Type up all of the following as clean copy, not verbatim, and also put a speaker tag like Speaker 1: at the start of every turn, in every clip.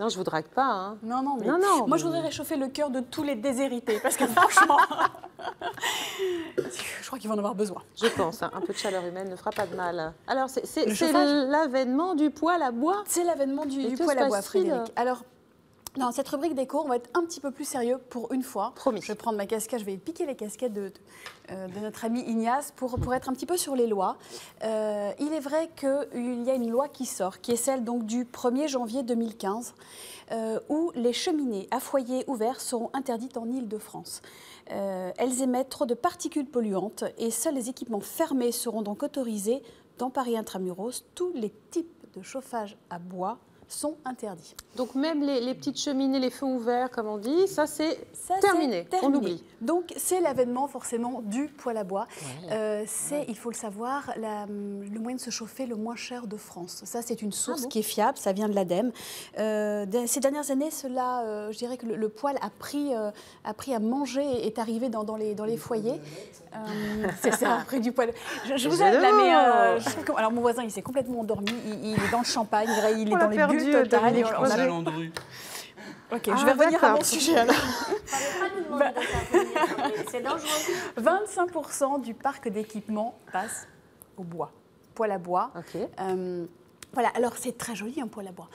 Speaker 1: je vous drague pas. Hein.
Speaker 2: Non, non, mais
Speaker 1: non,
Speaker 2: moi, je voudrais réchauffer le cœur de tous les déshérités, parce que franchement, je crois qu'ils vont en avoir besoin.
Speaker 1: Je pense, hein, un peu de chaleur humaine ne fera pas de mal. Alors, c'est l'avènement du poêle à bois.
Speaker 2: C'est l'avènement du poêle à bois, Frédéric. Alors, dans cette rubrique déco, on va être un petit peu plus sérieux pour une fois.
Speaker 1: Promis.
Speaker 2: Je vais prendre ma casquette, je vais piquer les casquettes de notre ami Ignace pour être un petit peu sur les lois. Il est vrai qu'il y a une loi qui sort, qui est celle donc, du 1er janvier 2015, où les cheminées à foyer ouvert seront interdites en Île-de-France. Elles émettent trop de particules polluantes et seuls les équipements fermés seront donc autorisés dans Paris Intramuros. Tous les types de chauffage à bois sont interdits.
Speaker 1: Donc même les petites cheminées, les feux ouverts, comme on dit, ça c'est terminé, on oublie.
Speaker 2: Donc c'est l'avènement forcément du poêle à bois. Ouais. Il faut le savoir, le moyen de se chauffer le moins cher de France. Ça c'est une source qui est fiable, ça vient de l'ADEME. Ces dernières années, je dirais que le poêle a pris à manger et est arrivé dans les foyers. C'est ça, près du poêle. Je vous aide là, mais alors mon voisin il s'est complètement endormi, il est dans le champagne, il est dans les bulles totales. Ok, je vais revenir à mon sujet alors.
Speaker 3: C'est dangereux.
Speaker 2: 25% du parc d'équipement passe au bois, poêle à bois.
Speaker 1: Okay.
Speaker 2: Voilà, alors c'est très joli un poêle à bois.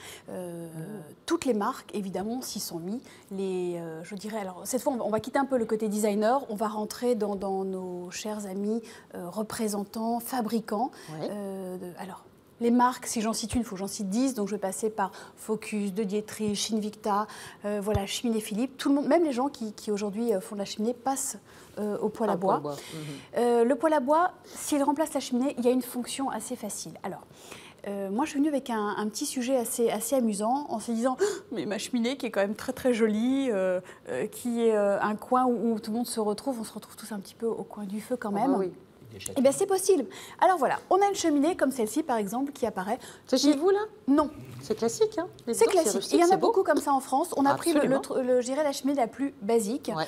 Speaker 2: Toutes les marques, évidemment, s'y sont mis. Je dirais, alors cette fois, on va quitter un peu le côté designer, on va rentrer dans nos chers amis représentants, fabricants.
Speaker 1: Oui.
Speaker 2: Alors, les marques, si j'en cite une, il faut que j'en cite 10, donc je vais passer par Focus, De Dietrich, Invicta, voilà, Cheminée Philippe. Tout le monde, même les gens qui aujourd'hui font de la cheminée, passent au poêle à bois. Le poêle à bois, s'il remplace la cheminée, il y a une fonction assez facile. Alors, moi, je suis venue avec un petit sujet assez amusant, en se disant « mais ma cheminée, qui est quand même très très jolie, qui est un coin où tout le monde se retrouve, on se retrouve tous un petit peu au coin du feu quand même.
Speaker 1: Oui. »
Speaker 2: Eh bien, c'est possible. Alors voilà, on a une cheminée comme celle-ci, par exemple, qui apparaît.
Speaker 1: C'est chez vous, là?
Speaker 2: Non.
Speaker 1: C'est classique, hein?
Speaker 2: C'est classique. Il y en a beaucoup comme ça en France. On a
Speaker 1: Absolument.
Speaker 2: pris, je dirais, la cheminée la plus basique.
Speaker 1: Ouais.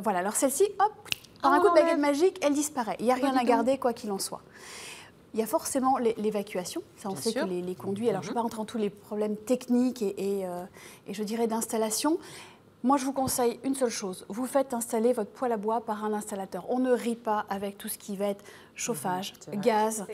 Speaker 2: Voilà, alors celle-ci, hop, par un coup de baguette magique, elle disparaît. Il n'y a rien à garder, quoi qu'il en soit. Il y a forcément l'évacuation. Ça, on sait que les conduits... Alors, je ne vais pas rentrer dans tous les problèmes techniques et je dirais, d'installation. Moi, je vous conseille une seule chose. Vous faites installer votre poêle à bois par un installateur. On ne rit pas avec tout ce qui va être chauffage, gaz,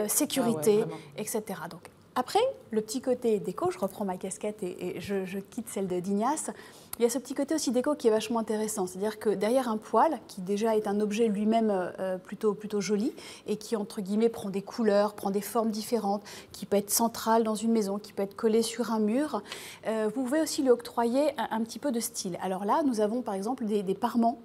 Speaker 2: sécurité, etc. Donc, après, le petit côté déco, je reprends ma casquette et je quitte celle d'Ignace. Il y a ce petit côté aussi déco qui est vachement intéressant. C'est-à-dire que derrière un poêle, qui déjà est un objet lui-même plutôt joli et qui, entre guillemets, prend des couleurs, prend des formes différentes, qui peut être central dans une maison, qui peut être collé sur un mur, vous pouvez aussi lui octroyer un petit peu de style. Alors là, nous avons par exemple des parements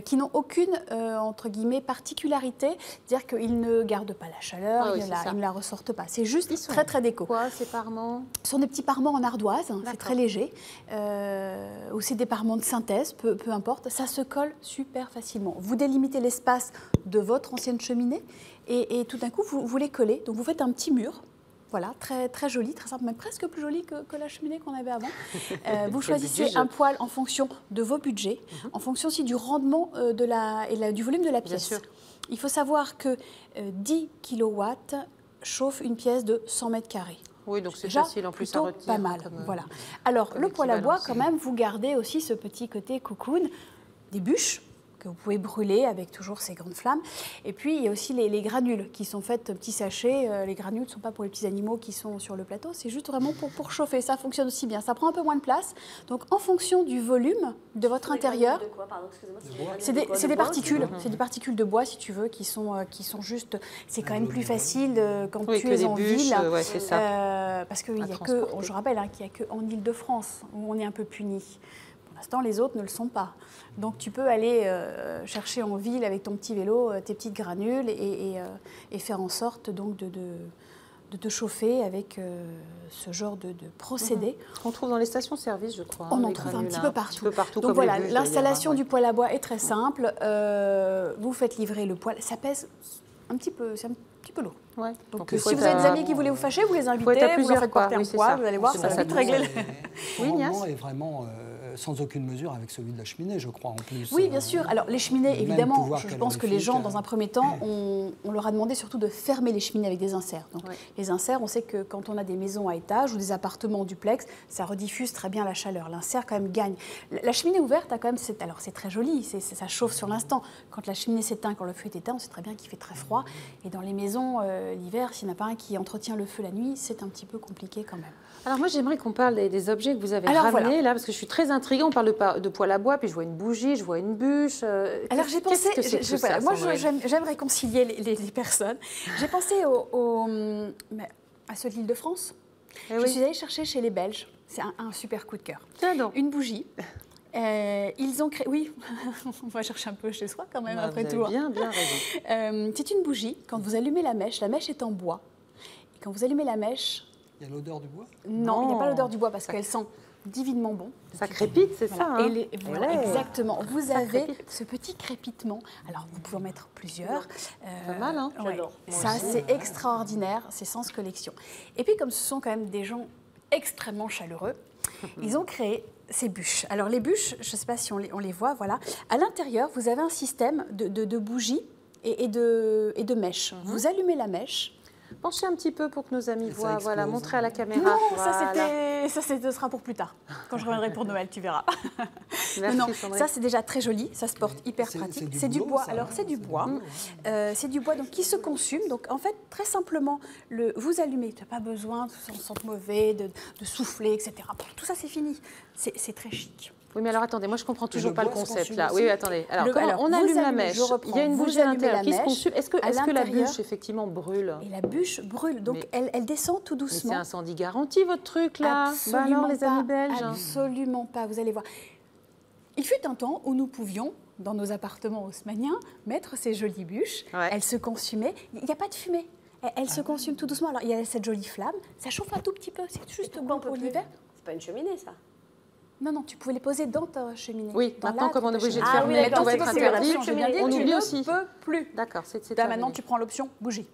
Speaker 2: qui n'ont aucune, entre guillemets, particularité, c'est-à-dire qu'ils ne gardent pas la chaleur, ils ne la ressortent pas. C'est juste très, très déco.
Speaker 1: Quoi, ces parements?
Speaker 2: Ce sont des petits parements en ardoise, c'est très léger, ou c'est des parements de synthèse, peu importe, ça se colle super facilement. Vous délimitez l'espace de votre ancienne cheminée et tout d'un coup, vous les collez. Donc vous faites un petit mur. Voilà, très, très joli, très simple, même presque plus joli que la cheminée qu'on avait avant. Vous choisissez un poêle en fonction de vos budgets, en fonction aussi du rendement du volume de la pièce.
Speaker 1: Bien sûr.
Speaker 2: Il faut savoir que 10 kW chauffe une pièce de 100 mètres carrés.
Speaker 1: Oui, donc c'est facile en plus à retirer.
Speaker 2: Pas mal, voilà. Alors, le poêle à bois, quand même, vous gardez aussi ce petit côté cocoon, des bûches que vous pouvez brûler avec toujours ces grandes flammes. Et puis, il y a aussi les granules qui sont faites petits sachets. Les granules ne sont pas pour les petits animaux qui sont sur le plateau, c'est juste vraiment pour chauffer. Ça fonctionne aussi bien. Ça prend un peu moins de place. Donc, en fonction du volume de votre intérieur...
Speaker 3: De quoi, pardon, excusez-moi,
Speaker 2: c'est des particules. C'est des particules de bois, si tu veux, qui sont juste... C'est quand même plus facile quand tu es en ville.
Speaker 1: Ouais, c'est ça.
Speaker 2: Parce qu'il y a que... Je rappelle qu'il n'y a qu'en Île-de-France où on est un peu puni. Pour l'instant, les autres ne le sont pas. Donc, tu peux aller chercher en ville avec ton petit vélo tes petites granules et faire en sorte donc, de te chauffer avec ce genre de procédé.
Speaker 1: On trouve dans les stations-service, je crois.
Speaker 2: On en trouve un petit peu partout. Donc voilà, l'installation du poêle à bois est très simple. Vous faites livrer le poêle. Ça pèse un petit peu, c'est un petit peu lourd.
Speaker 1: Ouais.
Speaker 2: Donc si vous avez des amis qui voulaient vous fâcher, vous les invitez, vous leur faites porter un poids, vous allez voir, ça va vite régler.
Speaker 4: Le rendement est vraiment sans aucune mesure avec celui de la cheminée, je crois, en plus.
Speaker 2: Oui, bien sûr. Alors, les cheminées, évidemment, je pense que les gens, dans un premier temps, on leur a demandé surtout de fermer les cheminées avec des inserts. Donc, les inserts, on sait que quand on a des maisons à étage ou des appartements en duplex, ça rediffuse très bien la chaleur. L'insert, quand même, gagne. La cheminée ouverte a quand même... Alors, c'est très joli, ça chauffe sur l'instant. Quand la cheminée s'éteint, quand le feu est éteint, on sait très bien qu'il fait très froid. Et dans les maisons, l'hiver, s'il n'y en a pas un qui entretient le feu la nuit, c'est un petit peu compliqué quand même.
Speaker 1: Alors moi, j'aimerais qu'on parle des objets que vous avez ramenés là, parce que je suis très intriguée. On parle de poêle à bois, puis je vois une bougie, je vois une bûche.
Speaker 2: Alors j'ai pensé, moi j'aime réconcilier les personnes. J'ai pensé à ceux de l'Île-de-France. Je suis allée chercher chez les Belges. C'est un super coup de cœur. Une bougie. Ils ont créé... Oui, on va chercher un peu chez soi quand même, après tout.
Speaker 1: Bien raison.
Speaker 2: C'est une bougie. Quand vous allumez la mèche est en bois. Et quand vous allumez la mèche...
Speaker 4: Il y a l'odeur du bois?
Speaker 2: Non, il n'y a pas l'odeur du bois parce qu'elle sent divinement bon.
Speaker 1: Ça crépite, c'est ça, hein.
Speaker 2: Voilà, exactement. Vous avez ce petit crépitement. Alors, vous pouvez en mettre plusieurs.
Speaker 1: Pas mal, hein.
Speaker 3: J'adore.
Speaker 2: Ça, c'est extraordinaire. C'est sans collection. Et puis, comme ce sont quand même des gens extrêmement chaleureux, ils ont créé ces bûches. Alors, les bûches, je ne sais pas si on les voit, voilà. À l'intérieur, vous avez un système de bougies et de mèches. Vous allumez la mèche.
Speaker 1: Penchez un petit peu pour que nos amis voient, voilà, montrez à la caméra.
Speaker 2: Non,
Speaker 1: voilà.
Speaker 2: ça sera pour plus tard. Quand je reviendrai pour Noël, tu verras.
Speaker 1: Merci,
Speaker 2: non,
Speaker 1: Sandrine.
Speaker 2: ça c'est déjà très joli, ça se porte hyper pratique. C'est du bois. Alors c'est du bois, c'est du bois donc qui se consume. Donc en fait très simplement, vous allumez. Tu n'as pas besoin de sentir mauvais, de souffler, etc. Tout ça c'est fini. C'est très chic.
Speaker 1: Oui, mais alors attendez, moi je comprends toujours pas le concept là. Oui, attendez. Alors, on allume la mèche. Il y a une bougie à l'intérieur qui se consume. Est-ce que la bûche effectivement brûle?
Speaker 2: Et la bûche brûle, donc elle descend tout doucement.
Speaker 1: Mais c'est incendie garanti votre truc là.
Speaker 2: Absolument
Speaker 1: alors, les amis belges.
Speaker 2: Absolument pas. Vous allez voir. Il fut un temps où nous pouvions, dans nos appartements haussmanniens, mettre ces jolies bûches. Elles se consumaient. Il n'y a pas de fumée. Elle se consume tout doucement. Alors il y a cette jolie flamme. Ça chauffe un tout petit peu. C'est juste bon pour l'hiver.
Speaker 3: C'est pas une cheminée, ça.
Speaker 2: Non, tu pouvais les poser dans ta cheminée.
Speaker 1: Oui, maintenant, comme on est obligé de
Speaker 2: faire
Speaker 1: tout va être interdit, on oublie aussi.
Speaker 2: Tu ne peux plus.
Speaker 1: D'accord, c'est
Speaker 2: maintenant, tu prends l'option bougie.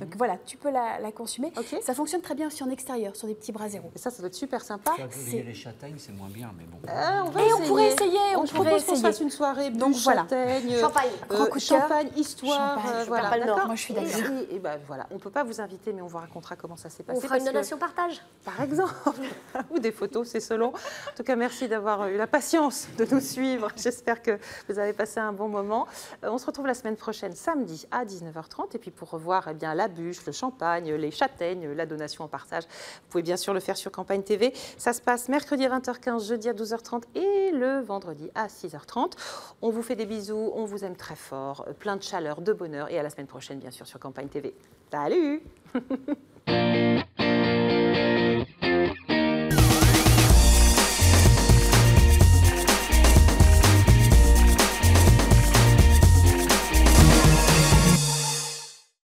Speaker 2: Donc voilà, tu peux la consumer. Ça fonctionne très bien aussi en extérieur, sur des petits braseros.
Speaker 1: Et ça doit être super sympa.
Speaker 5: Faire griller les châtaignes, c'est moins bien, mais bon.
Speaker 2: On pourrait essayer.
Speaker 1: On propose qu'on fasse une soirée bûche, châtaigne, champagne, histoire. Voilà, d'accord.
Speaker 2: Moi, je suis d'accord.
Speaker 1: Et ben voilà, on ne peut pas vous inviter, mais on vous racontera comment ça s'est passé.
Speaker 3: On fera une donation partage.
Speaker 1: Par exemple, ou des photos, c'est selon. En tout cas, merci d'avoir eu la patience de nous suivre. J'espère que vous avez passé un bon moment. On se retrouve la semaine prochaine, samedi à 19h30. Et puis pour revoir la bûche, le champagne, les châtaignes, la donation en partage, vous pouvez bien sûr le faire sur Campagne TV. Ça se passe mercredi à 20h15, jeudi à 12h30 et le vendredi à 6h30. On vous fait des bisous, on vous aime très fort, plein de chaleur, de bonheur et à la semaine prochaine bien sûr sur Campagne TV. Salut!